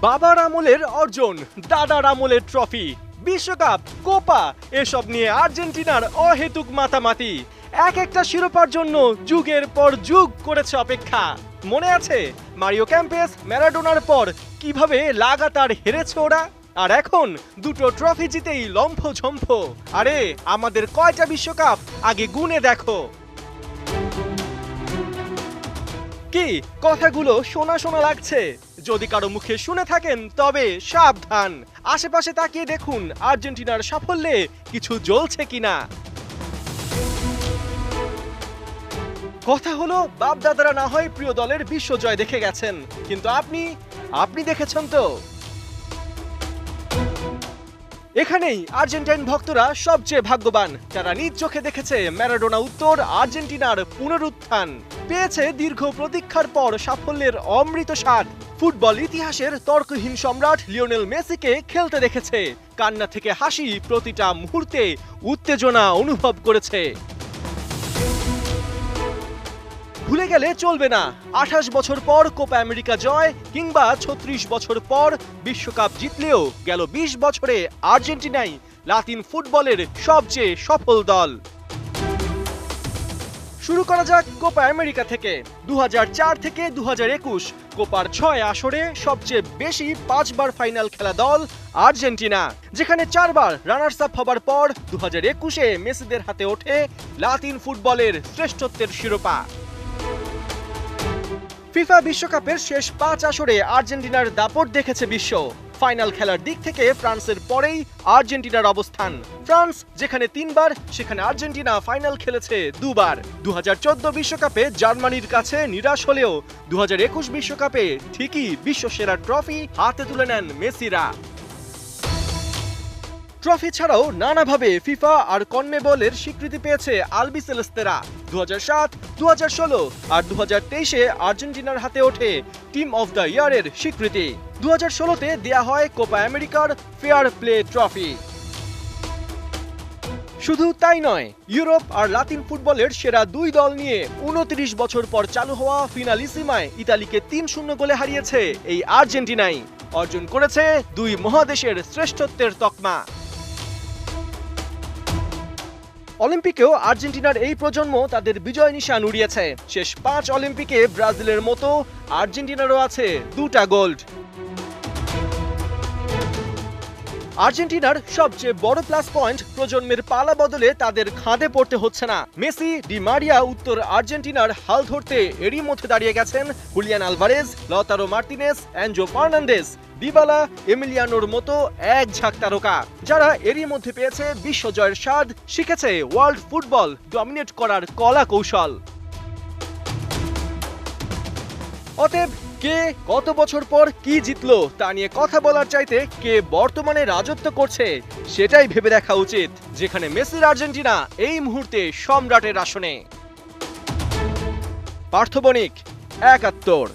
বাবার আমলের অর্জন, দাদার আমলের ট্রফি, বিশ্বকাপ, কোপা এসব নিয়ে আর্জেন্টিনার অহেতুক মাতামাতি। এক একটা শিরোপার জন্য যুগের পর যুগ করেছে অপেক্ষা। মনে আছে মারিও ক্যাম্পেস, ম্যারাডোনার পর কিভাবে লাগাতার হেরেছে ওরা? আর এখন দুটো ট্রফি জিতেই লম্ফঝম্প। আরে আমাদের কয়টা বিশ্বকাপ আগে গুনে দেখো। কি কথাগুলো শোনা শোনা লাগছে? যদি কারো মুখে শুনে থাকেন তবে সাবধান। আশেপাশে তাকিয়ে দেখুন আর্জেন্টিনার সাফল্যে কিছু জ্বলছে কিনা। কথা হলো বাপদাদারা না হয় প্রিয় দলের বিশ্বজয় দেখে গেছেন, কিন্তু আপনি দেখেছেন তো? এখানেই আর্জেন্টাইন ভক্তরা সবচেয়ে ভাগ্যবান, যারা নিজ চোখে দেখেছে ম্যারাডোনা উত্তর আর্জেন্টিনার পুনরুত্থান, পেয়েছে দীর্ঘ প্রতীক্ষার পর সাফল্যের অমৃত স্বাদ। ফুটবল ইতিহাসের তর্কহীন সম্রাট লিওনেল মেসিকে খেলতে দেখেছে, কান্না থেকে হাসি প্রতিটা মুহূর্তে উত্তেজনা অনুভব করেছে। ভুলে গেলে চলবে না 28 বছর পর কোপা আমেরিকা জয়, কিংবা 36 বছর পর বিশ্বকাপ জিতলেও গেল 20 বছরে আর্জেন্টিনাই লাতিন ফুটবলের সবচেয়ে সফল দল। শুরু করা যাক কোপা আমেরিকা থেকে। 2004 থেকে 2021 কোপার 6 আসরে সবচেয়ে বেশি 5 বার ফাইনাল খেলা দল আর্জেন্টিনা, যেখানে 4 বার রানার্স আপ হবার পর 2021-এ মেসিদের হাতে ওঠে লাতিন ফুটবলের শ্রেষ্ঠত্বের শিরোপা। ফিফা বিশ্বকাপের শেষ 5 আসরে আর্জেন্টিনার দাপট দেখেছে বিশ্ব। ফাইনাল খেলার দিক থেকে ফ্রান্সের পরেই আর্জেন্টিনার অবস্থান। ফ্রান্স যেখানে 3 বার, সেখানে আর্জেন্টিনা ফাইনাল খেলেছে 2 বার। 2014 বিশ্বকাপে জার্মানির কাছে নিরাশ হলেও 2021 বিশ্বকাপে ঠিকই বিশ্বসেরা ট্রফি হাতে তুলে নেন মেসিরা। ট্রফি ছাড়াও নানাভাবে ফিফা আর কনমেবলের স্বীকৃতি পেয়েছে আলবিসেলেস্তেরা। 2007, 2016 আর 2023-এ আর্জেন্টিনার হাতে ওঠে টিম অফ দ্য ইয়ারের স্বীকৃতি। 2016-তে দেয়া হয় কোপা আমেরিকার ফেয়ার প্লে ট্রফি। শুধু তাই নয়, ইউরোপ আর লাতিন ফুটবলের সেরা 2 দল নিয়ে 29 বছর পর চালু হওয়া ফিনালিসিমায় ইতালিকে 3-0 গোলে হারিয়েছে এই আর্জেন্টিনাই। অর্জন করেছে 2 মহাদেশের শ্রেষ্ঠত্বের তকমা। অলিম্পিকেও আর্জেন্টিনার এই প্রজন্ম তাদের বিজয় নিশান উড়িয়েছে। শেষ 5 অলিম্পিকে ব্রাজিলের মতো আর্জেন্টিনারও আছে 2টা গোল্ড। আর্জেন্টিনার সবচেয়ে বড় প্লাস পয়েন্ট, প্রজন্মের পালা বদলে তাদের খাদে পড়তে হচ্ছে না। মেসি, ডি মারিয়া উত্তর আর্জেন্টিনার হাল ধরতে এরই মধ্যে দাঁড়িয়ে গেছেন Julian Alvarez, Lautaro Martinez, Enzo Fernandez, Dybala, এমিলিয়ানোর মতো এক ঝাঁক তারকা, যারা এরই মধ্যে পেয়েছে বিশ্বজয়ের স্বাদ, শিখেছে ওয়ার্ল্ড ফুটবল ডমিনেট করার কলা কৌশল। অতএব কে কত বছর পর কি জিতলো তা নিয়ে কথা বলার চাইতে কে বর্তমানে রাজত্ব করছে সেটাই ভেবে দেখা উচিত, যেখানে মেসির আর্জেন্টিনা এই মুহূর্তে সম্রাটের আসনে। পার্থ বণিক, ৭১।